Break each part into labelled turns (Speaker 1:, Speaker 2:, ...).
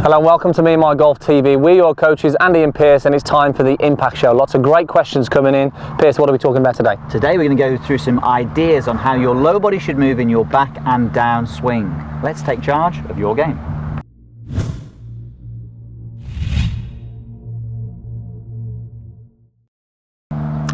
Speaker 1: Hello and welcome to Meandmygolf TV. We're your coaches, Andy and Piers, and it's time for the Impact Show. Lots of great questions coming in. Piers, what are we talking about today?
Speaker 2: Today we're going to go through some ideas on how your low body should move in your back and down swing. Let's take charge of your game.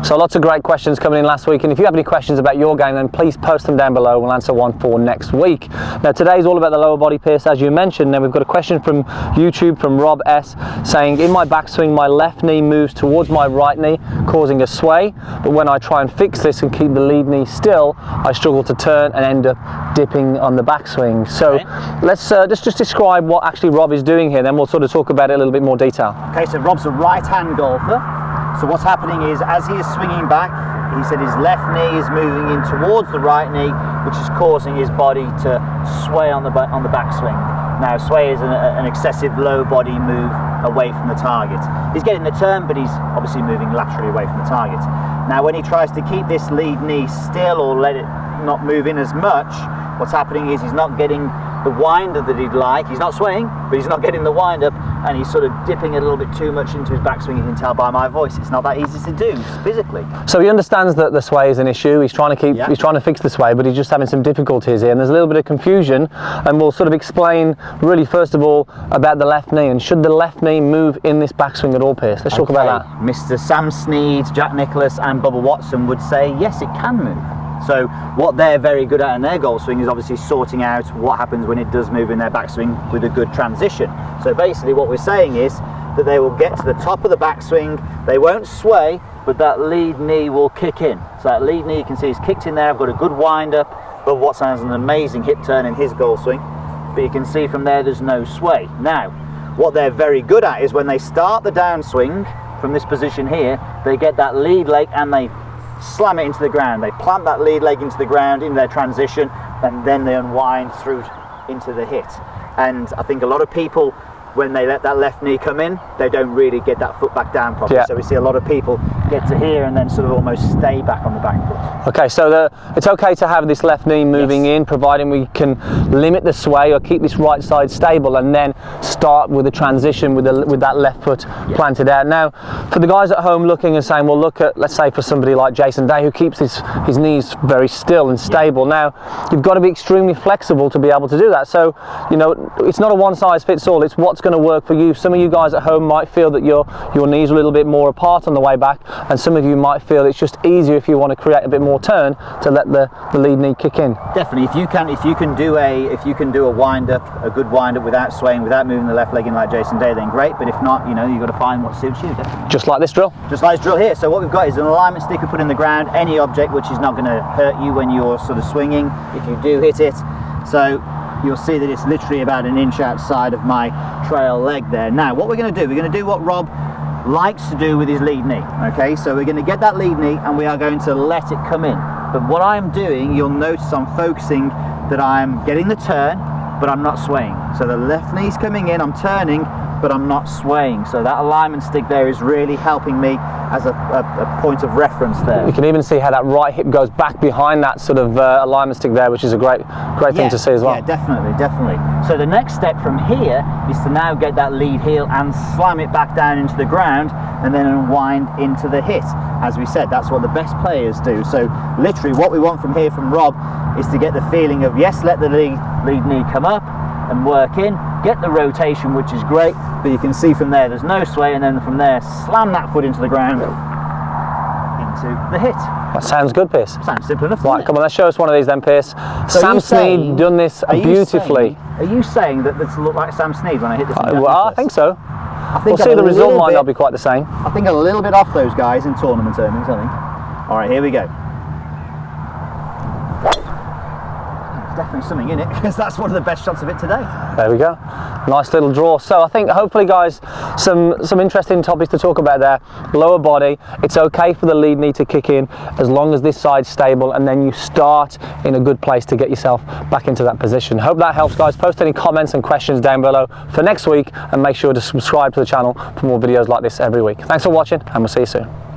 Speaker 1: So lots of great questions coming in last week, and if you have any questions about your game, then please post them down below. We'll answer one for next week. Now today's all about the lower body, Piers, as you mentioned. Now we've got a question from YouTube from Rob S saying, in my backswing my left knee moves towards my right knee, causing a sway, but when I try and fix this and keep the lead knee still, I struggle to turn and end up dipping on the backswing. So let's just describe what actually Rob is doing here, then we'll sort of talk about it in a little bit more detail.
Speaker 2: Okay, so Rob's a right-hand golfer. So what's happening is, as he is swinging back, he said his left knee is moving in towards the right knee, which is causing his body to sway on the backswing. Now, sway is an excessive low body move away from the target. He's getting the turn, but he's obviously moving laterally away from the target. Now, when he tries to keep this lead knee still or let it not move in as much, what's happening is he's not getting the wind-up that he'd like. He's not swaying, but he's not getting the wind-up, and he's sort of dipping a little bit too much into his backswing. You can tell by my voice, it's not that easy to do physically.
Speaker 1: So he understands that the sway is an issue. He's trying to fix the sway, but he's just having some difficulties here, and there's a little bit of confusion, and we'll sort of explain really first of all about the left knee, and should the left knee move in this backswing at all, Piers? Let's talk about that.
Speaker 2: Mr. Sam Snead, Jack Nicklaus and Bubba Watson would say yes, it can move. So what they're very good at in their golf swing is obviously sorting out what happens when it does move in their backswing with a good transition. So basically what we're saying is that they will get to the top of the backswing, they won't sway, but that lead knee will kick in. So that lead knee, you can see, is kicked in there. I've got a good wind up. Bubba Watson has an amazing hip turn in his golf swing, but you can see from there there's no sway. Now, what they're very good at is when they start the downswing from this position here, they get that lead leg and they slam it into the ground. They plant that lead leg into the ground in their transition, and then they unwind through into the hit. And I think a lot of people, when they let that left knee come in, they don't really get that foot back down properly. So we see a lot of people get to here and then sort of almost stay back on the back foot.
Speaker 1: Okay, so it's okay to have this left knee moving in, providing we can limit the sway or keep this right side stable, and then start with a transition with that left foot planted out. Now, for the guys at home looking and saying, well, look at, let's say for somebody like Jason Day, who keeps his knees very still and stable. Now, you've got to be extremely flexible to be able to do that. So, you know, it's not a one size fits all. It's what's going to work for you. Some of you guys at home might feel that your knees are a little bit more apart on the way back, and some of you might feel it's just easier if you want to create a bit more turn to let the lead knee kick in.
Speaker 2: Definitely, if you can do a wind up, a good wind up without swaying, without moving the left leg in like Jason Day, then great. But if not, you know, you've got to find what suits you. Definitely.
Speaker 1: Just like this drill.
Speaker 2: Just like this drill here. So what we've got is an alignment stick we put in the ground, any object which is not going to hurt you when you're sort of swinging if you do hit it. So you'll see that it's literally about an inch outside of my trail leg there. Now what we're going to do, we're going to do what Rob likes to do with his lead knee. Okay, so we're going to get that lead knee and we are going to let it come in. But what I'm doing, you'll notice I'm focusing that I'm getting the turn, but I'm not swaying. So the left knee's coming in, I'm turning, but I'm not swaying. So that alignment stick there is really helping me as a point of reference there.
Speaker 1: You can even see how that right hip goes back behind that sort of alignment stick there, which is a great thing to see as well.
Speaker 2: Yeah, definitely. So the next step from here is to now get that lead heel and slam it back down into the ground and then unwind into the hit. As we said, that's what the best players do. So literally what we want from here from Rob is to get the feeling of, yes, let the lead knee come up and work in, get the rotation, which is great, but you can see from there there's no sway, and then from there slam that foot into the ground into the hit.
Speaker 1: That sounds good, Piers.
Speaker 2: Sounds simple enough.
Speaker 1: Right, come on, let's show us one of these then, Piers.
Speaker 2: So
Speaker 1: Sam Snead done this beautifully.
Speaker 2: Are you saying that this look like Sam Snead when I hit this?
Speaker 1: Well, I think so. We'll see, the result might not be quite the same.
Speaker 2: I think a little bit off those guys in tournament earnings, I think. All right, here we go. Definitely something in it, because that's one of the best shots of it today.
Speaker 1: There we go, nice little draw. So I think hopefully guys, some interesting topics to talk about there. Lower body, it's okay for the lead knee to kick in as long as this side's stable, and then you start in a good place to get yourself back into that position. Hope that helps, guys. Post any comments and questions down below for next week, and make sure to subscribe to the channel for more videos like this every week. Thanks for watching, and we'll see you soon.